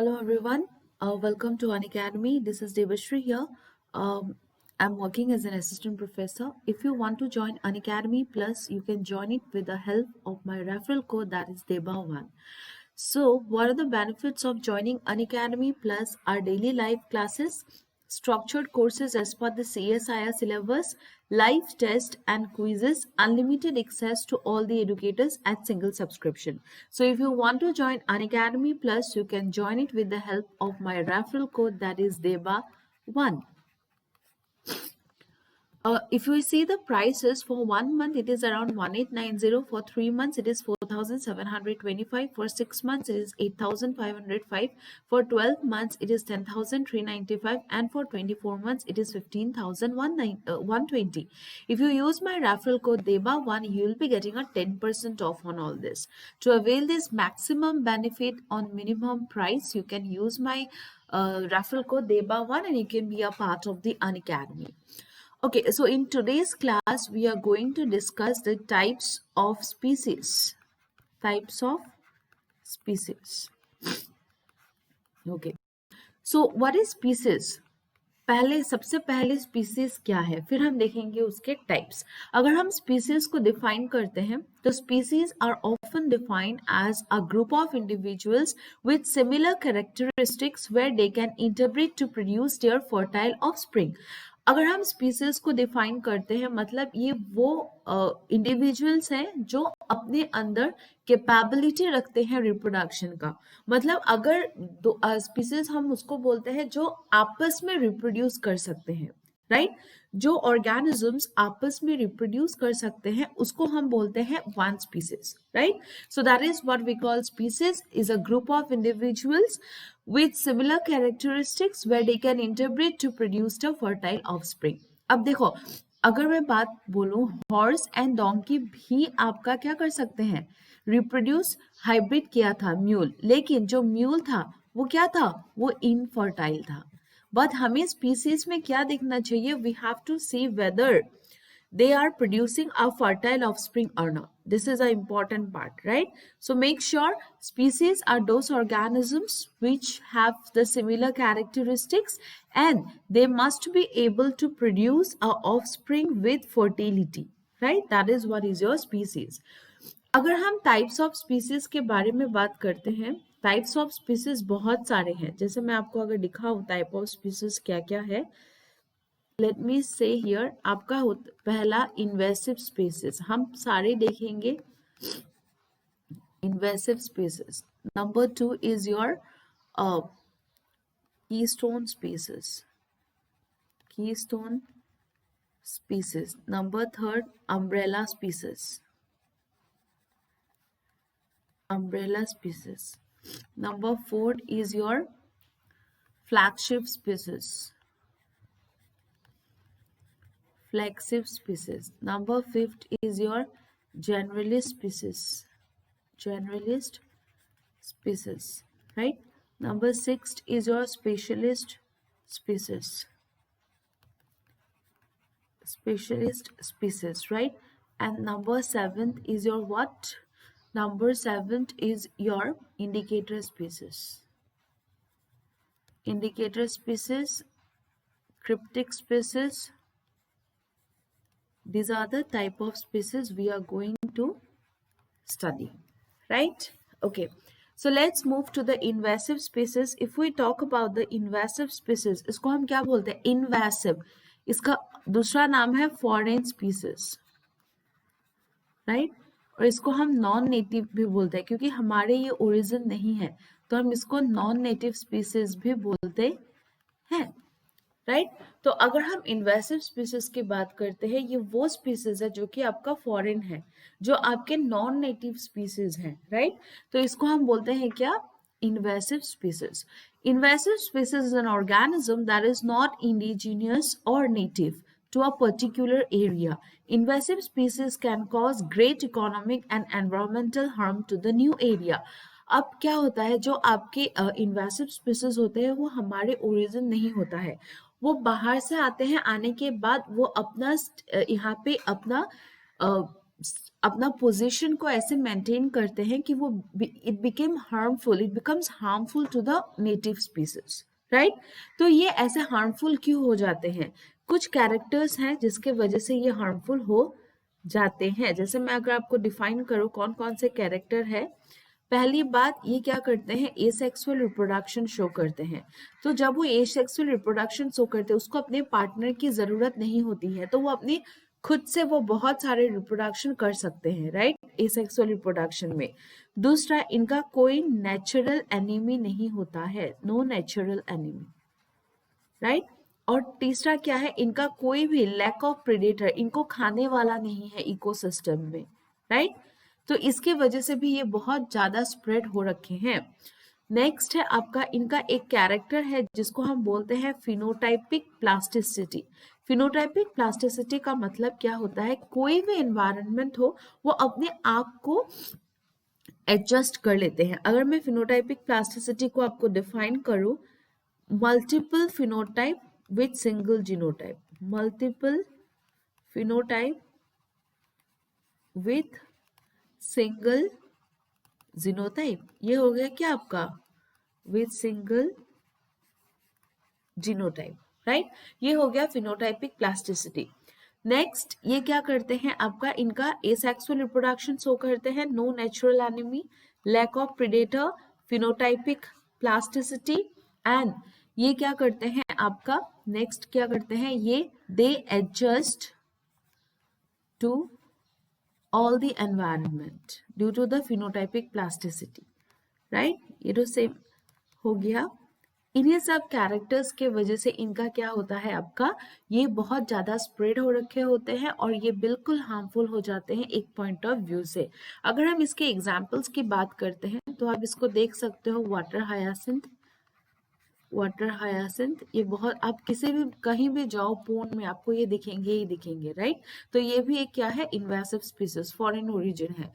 Hello everyone, welcome to Unacademy. This is Devashri here. Um, I'm working as an assistant professor. If you want to join Unacademy Plus, you can join it with the help of my referral code that is DEBA1. So, what are the benefits of joining Unacademy Plus? Our daily live classes, structured courses as per the CSIR syllabus, live tests and quizzes, unlimited access to all the educators at single subscription. So if you want to join Unacademy Plus, you can join it with the help of my referral code that is DEBA1. If you see the prices for 1 month, it is around 1890. For 3 months, it is 4725. For 6 months, it is 8505. For 12 months, it is 10395. And for 24 months, it is 15120. If you use my referral code DEBA1, you will be getting a 10% off on all this. To avail this maximum benefit on minimum price, you can use my referral code DEBA1 and you can be a part of the Unacademy. Okay, so in today's class, we are going to discuss the types of species. Types of species. Okay. So what is species? सबसे पहले species क्या है, फिर हम देखेंगे उसके types. अगर हम स्पीसीज को डिफाइन करते हैं तो species are often defined as a group of individuals with similar characteristics where they can interbreed to produce their fertile offspring. अगर हम स्पीसीज को डिफाइन करते हैं मतलब ये वो इंडिविजुअल्स हैं जो अपने अंदर कैपेबिलिटी रखते हैं रिप्रोडक्शन का. मतलब अगर दो स्पीसीज हम उसको बोलते हैं जो आपस में रिप्रोड्यूस कर सकते हैं, राइट? जो ऑर्गेनिजम्स आपस में रिप्रोड्यूस कर सकते हैं उसको हम बोलते हैं one species, right? So that is what we call species is a group of individuals with similar characteristics where they can interbreed to produce the fertile offspring. अब देखो, अगर मैं बात बोलूं, हॉर्स एंड डोंकी भी आपका क्या कर सकते हैं, रिप्रोड्यूस. हाइब्रिड किया था म्यूल, लेकिन जो म्यूल था वो क्या था, वो इनफर्टाइल था. बट हमें स्पीसीज में क्या देखना चाहिए, we have to see whether they are producing a fertile offspring or not. This is an important part, right? So make sure species are those organisms which have the similar characteristics and they must be able to produce a offspring with fertility, right? That is what is your species. अगर हम types of species के बारे में बात करते हैं, types of species बहुत सारे हैं. जैसे मैं आपको अगर दिखाऊं टाइप ऑफ स्पीसीज क्या क्या है, लेट मी से हियर. आपका पहला इन्वेसिव स्पीसीज, हम सारे देखेंगे invasive species. Number 2 is your keystone species, keystone species. Number 3 umbrella species, umbrella species. Number 4 is your flagship species, flagship species. Number 5 is your generalist species, generalist species, right? Number 6 is your specialist species, specialist species, right? And number 7 is your what? Number 7 is your indicator species, indicator species, cryptic species. These are the type of species we are going to study, right? Okay, so let's move to the invasive species. If we talk about the invasive species, इसको हम क्या बोलते हैं, invasive. इसका दूसरा नाम है foreign species, right? और इसको हम नॉन नेटिव भी बोलते हैं क्योंकि हमारे ये ओरिजिन नहीं है, तो हम इसको नॉन नेटिव स्पीसीज भी बोलते हैं, राइट? तो अगर हम इन्वेसिव स्पीसीज की बात करते हैं, ये वो स्पीसीज है जो कि आपका फॉरेन है, जो आपके नॉन नेटिव स्पीसीज हैं, राइट? तो इसको हम बोलते हैं क्या, invasive species. Invasive species is an organism that is not indigenous और native to a particular area. Invasive species can cause great economic and environmental harm to the new area. अब क्या होता है, जो आपके इन्वेसिव स्पीसीज होते हैं वो हमारे ओरिजिन नहीं होता है, वो बाहर से आते हैं, आने के बाद वो अपना यहाँ पे अपना अपना पोजीशन को ऐसे मेंटेन करते हैं कि वो it becomes harmful to the native species, right. तो ये ऐसे हार्मफुल क्यों हो जाते हैं? कुछ कैरेक्टर्स हैं जिसके वजह से ये हार्मफुल हो जाते हैं। जैसे मैं अगर आपको डिफाइन करूँ कौन कौन से कैरेक्टर है, पहली बात, ये क्या करते हैं? एसेक्सुअल रिप्रोडक्शन शो करते हैं। तो जब वो एसेक्सुअल रिप्रोडक्शन शो करते हैं, उसको अपने पार्टनर की जरूरत नहीं होती है, तो वो अपनी खुद से वो बहुत सारे रिप्रोडक्शन कर सकते हैं, राइट, एसेक्सुअल रिप्रोडक्शन में। दूसरा, इनका कोई नेचुरल एनिमी नहीं होता है, नो नेचुरल एनिमी, राइट। और तीसरा क्या है? इनका कोई भी लैक ऑफ प्रेडेटर, इनको खाने वाला नहीं है इकोसिस्टम में, राइट। तो इसके वजह से भी ये बहुत ज्यादा स्प्रेड हो रखे हैं। नेक्स्ट है आपका, इनका एक कैरेक्टर है जिसको हम बोलते हैं फिनोटाइपिक प्लास्टिसिटी। फिनोटाइपिक प्लास्टिसिटी का मतलब क्या होता है? कोई भी एनवायरनमेंट हो, वो अपने आप को एडजस्ट कर लेते हैं। अगर मैं फिनोटाइपिक प्लास्टिसिटी को आपको डिफाइन करूं, multiple phenotype with single genotype, multiple phenotype with single genotype, ये हो गया क्या आपका? With single genotype, right. ये हो गया फिनोटाइपिक प्लास्टिसिटी। नेक्स्ट, ये क्या करते हैं आपका? इनका एसेक्सुअल रिप्रोडक्शन शो करते हैं, no natural enemy, lack of predator, phenotypic plasticity, and ये क्या करते हैं आपका? नेक्स्ट क्या करते हैं ये? They adjust to all the environment due to the phenotypic plasticity, right? ये तो सेम हो गया। इन्हीं सब कैरेक्टर्स के वजह से इनका क्या होता है आपका? ये बहुत ज्यादा स्प्रेड हो रखे होते हैं और ये बिल्कुल हार्मफुल हो जाते हैं एक पॉइंट ऑफ व्यू से। अगर हम इसके एग्जाम्पल्स की बात करते हैं तो आप इसको देख सकते हो, वाटर हायासिंथ, वाटर हायासिंथ, ये बहुत, आप किसी भी कहीं भी जाओ पोन में आपको ये दिखेंगे ही दिखेंगे, राइट। तो ये भी एक क्या है? इन्वेसिव स्पीसीज, फॉरेन ओरिजिन है।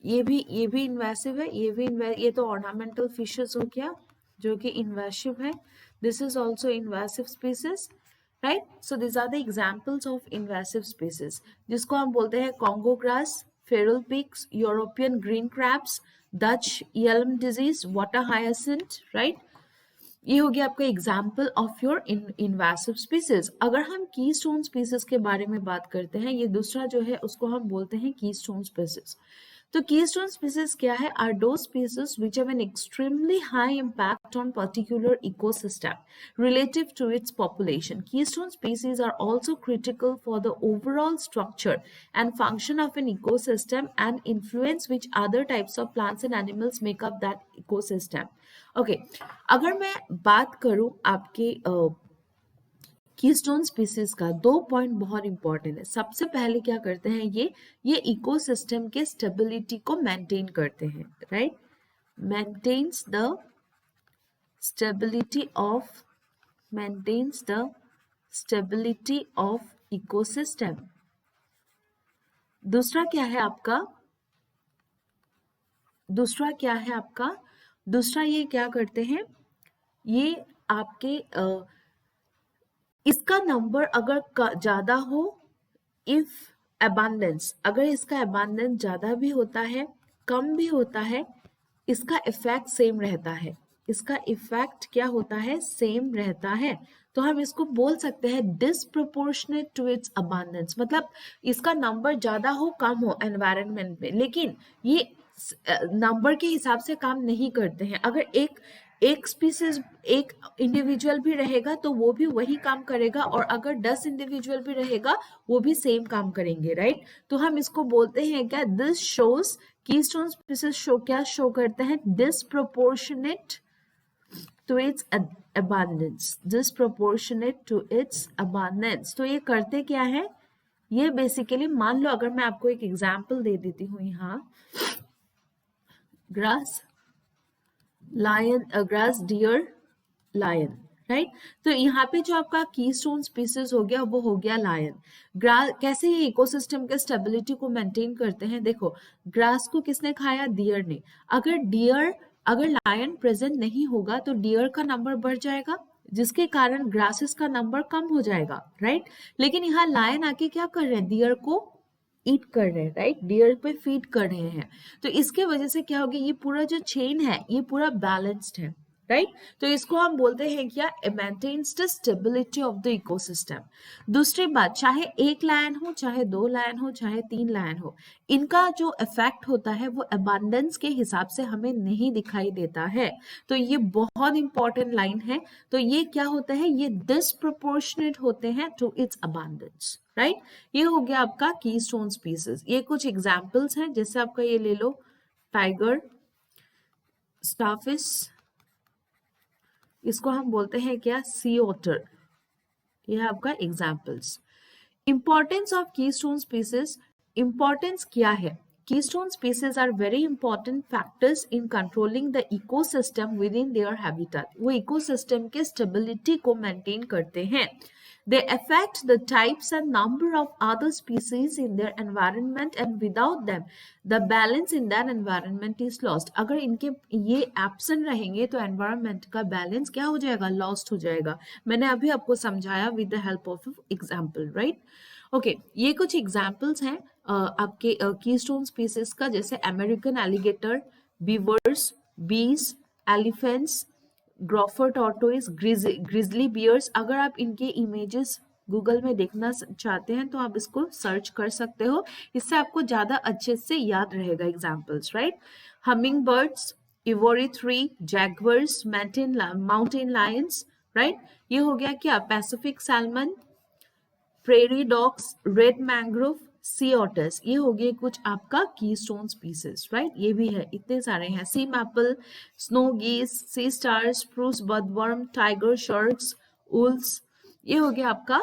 ये भी इन्वेसिव है, ये तो ऑर्नामेंटल फिशेस हो गया जो कि इन्वेसिव है। This is also invasive species, right. So this are the examples of invasive species, जिसको हम बोलते हैं Congo grass, feral pigs, European green crabs, Dutch elm disease, water hyacinth, right. ये हो गया आपका example of your invasive species. अगर हम कीस्टोन स्पीसीज के बारे में बात करते हैं, ये दूसरा जो है उसको हम बोलते हैं कीस्टोन स्पीसीज। तो कीस्टोन स्पीसीज क्या है? Are those species which have an extremely high impact on particular ecosystem relative to its population. Keystone species are also critical for the overall structure and function of an ecosystem and influence which other types of plants and animals make up that ecosystem. Okay, अगर मैं बात करूं आपके keystone species का, दो point बहुत important है। सबसे पहले क्या करते हैं ये इकोसिस्टम के स्टेबिलिटी को मेंटेन करते हैं, right. Maintains the stability of ecosystem. दूसरा क्या है आपका? दूसरा ये क्या करते हैं? ये आपके इसका नंबर अगर ज्यादा हो, इफ अबांडेंस, अगर इसका अबांडेंस ज्यादा भी होता है कम भी होता है, इसका इफेक्ट सेम रहता है। इसका इफेक्ट क्या होता है? सेम रहता है। तो हम इसको बोल सकते हैं डिसप्रोपोर्शनेट टू इट्स अबांडेंस, मतलब इसका नंबर ज्यादा हो कम हो एनवायरनमेंट में, लेकिन ये नंबर के हिसाब से काम नहीं करते हैं। अगर एक स्पीसीज, एक इंडिविजुअल भी रहेगा तो वो भी वही काम करेगा, और अगर 10 इंडिविजुअल भी रहेगा वो भी सेम काम करेंगे, राइट। तो हम इसको बोलते हैं क्या? This shows, keystone species show करते हैं disproportionate to its abundance, disproportionate to its abundance. तो ये करते क्या है? ये बेसिकली, मान लो अगर मैं आपको एक एग्जाम्पल दे देती हूँ यहाँ, grass lion, grass deer lion, right. तो यहाँ पे जो आपका कीस्टोन स्पीसीज हो गया वो हो गया लायन। ग्रास कैसे ये इकोसिस्टम के स्टेबिलिटी को मेंटेन करते हैं? देखो, ग्रास को किसने खाया? डियर ने। अगर लायन प्रेजेंट नहीं होगा तो डियर का नंबर बढ़ जाएगा, जिसके कारण ग्रासेस का नंबर कम हो जाएगा, राइट। लेकिन यहाँ लायन आके क्या कर रहे हैं? डियर को ईट कर रहे हैं, राइट, डियर पे फीड कर रहे हैं। तो इसके वजह से क्या होगी, ये पूरा जो चेन है ये पूरा बैलेंस्ड है, राइट। तो इसको हम बोलते हैं क्या, maintains the stability of the ecosystem. दूसरी बात, चाहे एक लायन हो, चाहे 2 लायन हो, चाहे 3 लायन हो, इनका जो इफेक्ट होता है वो अबांडेंस के हिसाब से हमें नहीं दिखाई देता है। तो ये बहुत इंपॉर्टेंट लाइन है। तो ये क्या होता है, ये डिसप्रोपोर्शनेट होते हैं टू इट्स अबांडेंस, राइट। ये हो गया आपका कीस्टोन स्पीसीज। ये कुछ एग्जांपल्स हैं, जैसे आपका ये ले लो, टाइगर, स्टारफिश, इसको हम बोलते हैं क्या, सी ओटर। ये है आपका examples. Importance of keystone species, importance क्या है, keystone species are very important factors in controlling the ecosystem within their habitat. वो इकोसिस्टम के स्टेबिलिटी को मेंटेन करते हैं। They affect the types and number of other species in their environment, and without them, the balance in that environment is lost. अगर इनके ये absent रहेंगे तो environment का balance क्या हो जाएगा, lost हो जाएगा। मैंने अभी आपको समझाया with the help of example, right? Okay ये कुछ एग्जाम्पल्स हैं आपके कीस्टोन स्पीसीज का, जैसे अमेरिकन एलिगेटर, बीवर्स, बीस, एलिफेंट्स, ग्रॉफर टॉर्टोइस, ग्रिजली बियर्स। अगर आप इनके इमेजेस गूगल में देखना चाहते हैं तो आप इसको सर्च कर सकते हो, इससे आपको ज्यादा अच्छे से याद रहेगा examples, right. Hummingbirds, ivory tree, jaguars, mountain lions, right. ये हो गया क्या, Pacific salmon, prairie dogs, red mangrove, sea otters. ये हो गए कुछ आपका कीस्टोन स्पीसीज, राइट। ये भी है, इतने सारे हैं, सी maple, snow geese, sea star, spruce budworm, tiger sharks, owls. ये हो गया आपका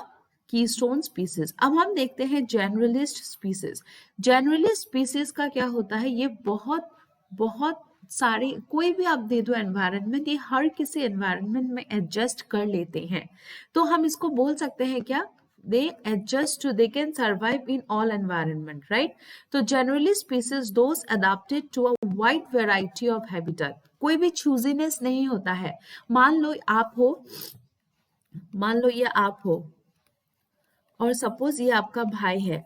कीस्टोन स्पीसीज। अब हम देखते हैं जनरलिस्ट स्पीसीज। जनरलिस्ट स्पीसीज का क्या होता है, ये बहुत बहुत सारे, कोई भी आप दे दो एनवायरनमेंट, ये हर किसी एनवायरनमेंट में एडजस्ट कर लेते हैं। तो हम इसको बोल सकते हैं क्या, they adjust to, they can survive in all environment, right? तो generally species those adapted to a wide variety of habitat. कोई भी चूजीनेस नहीं होता है। मान लो आप हो, मान लो ये आप हो और सपोज ये आपका भाई है,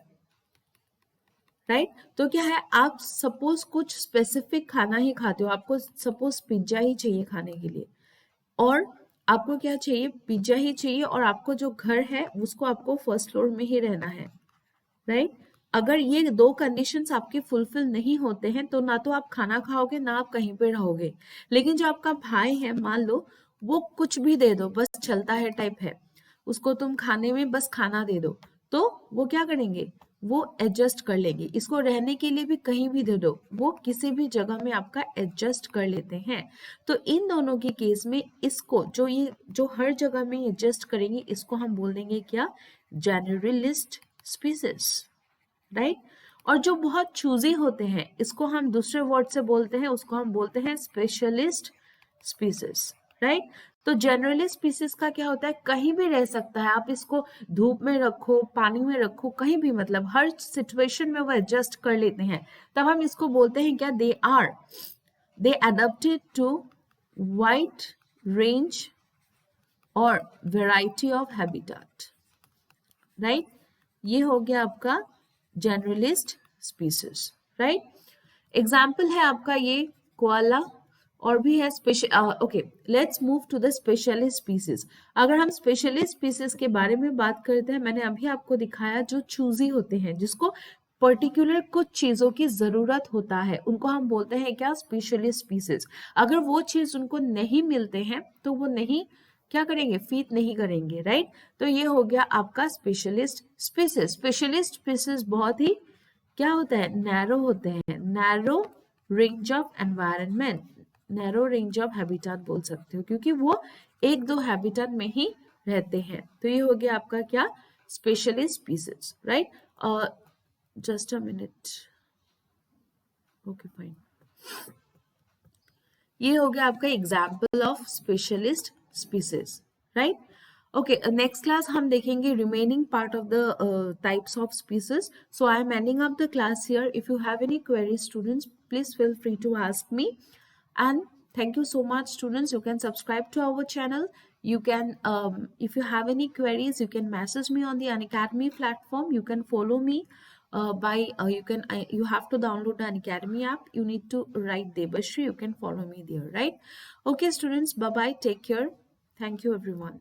राइट तो क्या है, आप सपोज कुछ स्पेसिफिक खाना ही खाते हो, आपको सपोज पिज्जा ही चाहिए खाने के लिए, और आपको क्या चाहिए, पिज्जा ही चाहिए, और आपको जो घर है उसको आपको फर्स्ट फ्लोर में ही रहना है, राइट। अगर ये दो कंडीशंस आपके फुलफिल नहीं होते हैं तो ना तो आप खाना खाओगे ना आप कहीं पे रहोगे। लेकिन जो आपका भाई है, मान लो वो कुछ भी दे दो, बस चलता है टाइप है, उसको तुम खाने में बस खाना दे दो, तो वो क्या करेंगे, वो एडजस्ट कर लेंगे। इसको रहने के लिए भी कहीं भी दे दो, वो किसी भी जगह में आपका एडजस्ट कर लेते हैं। तो इन दोनों के केस में इसको जो हर जगह में एडजस्ट करेंगे, इसको हम बोल देंगे क्या, जनरलिस्ट स्पीसीज, राइट। और जो बहुत चूजी होते हैं, इसको हम दूसरे वर्ड से बोलते हैं, उसको हम बोलते हैं स्पेशलिस्ट स्पीसीज, राइट। तो जनरली स्पीसीज का क्या होता है, कहीं भी रह सकता है, आप इसको धूप में रखो, पानी में रखो, कहीं भी, मतलब हर सिचुएशन में वो एडजस्ट कर लेते हैं। तब हम इसको बोलते हैं क्या, दे अडप्टेड टू वाइड रेंज और वेराइटी ऑफ हैबिटेट, राइट। ये हो गया आपका जनरलिस्ट स्पीसीज, राइट। एग्जाम्पल है आपका ये कोआला, और भी है special. Okay, let's move to the specialist species. अगर हम स्पेशलिस्ट स्पीसीज के बारे में बात करते हैं, मैंने अभी आपको दिखाया जो चूजी होते हैं, जिसको पर्टिकुलर कुछ चीजों की जरूरत होता है, उनको हम बोलते हैं क्या, स्पेशलिस्ट स्पीसीज। अगर वो चीज उनको नहीं मिलते हैं तो वो नहीं क्या करेंगे, फीड नहीं करेंगे, राइट। तो ये हो गया आपका स्पेशलिस्ट स्पीसीज। स्पेशलिस्ट स्पीसीज बहुत ही क्या होता है, नैरो होते हैं, narrow range of environment, narrow range of habitat बोल सकते हो, क्योंकि वो एक दो हैबिटेट में ही रहते हैं। तो ये हो गया आपका क्या, specialist species, right. Just a minute, okay fine. ये हो गया आपका example of specialist species, right. Okay, next class हम देखेंगे remaining part of the types of species. So I am ending up the class here. If you have any query students, please feel free to ask me. And thank you so much students. You can subscribe to our channel. You can if you have any queries, you can message me on the Unacademy platform. You can follow me you have to download an Academy app. You need to write Debashri. You can follow me there, right? Okay, students, bye bye. Take care. Thank you, everyone.